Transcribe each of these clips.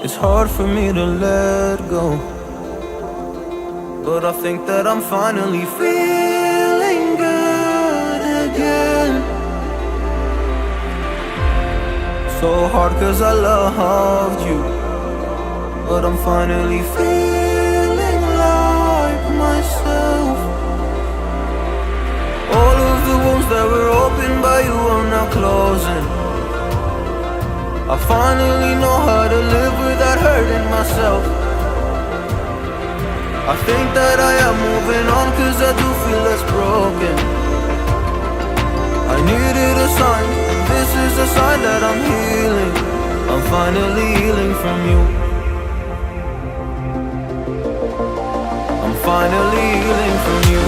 It's hard for me to let go, but I think that I'm finally feeling good again. So hard cause I loved you, but I'm finally feeling like myself. All of the wounds that were opened by you are now closing. I finally know how to live without hurting myself. I think that I am moving on cause I do feel less broken. I needed a sign, and this is a sign that I'm healing. I'm finally healing from you. I'm finally healing from you.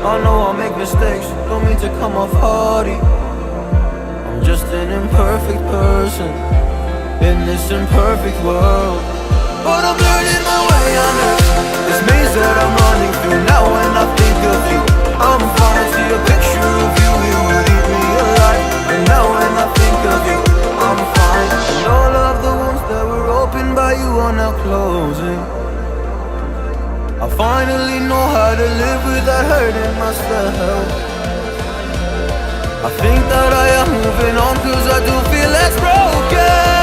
I know I'll make mistakes, don't mean to come off haughty. I'm just an imperfect person in this imperfect world, but I'm learning my way under this maze that I'm running through. Now when I think of you, I'm falling to a picture of you. You would eat me alive. And now when I think of you, I'm fine. And all of the wounds that were opened by you are now closing. I finally know how to live without hurting myself. I think that I am moving on cause I do feel less broken.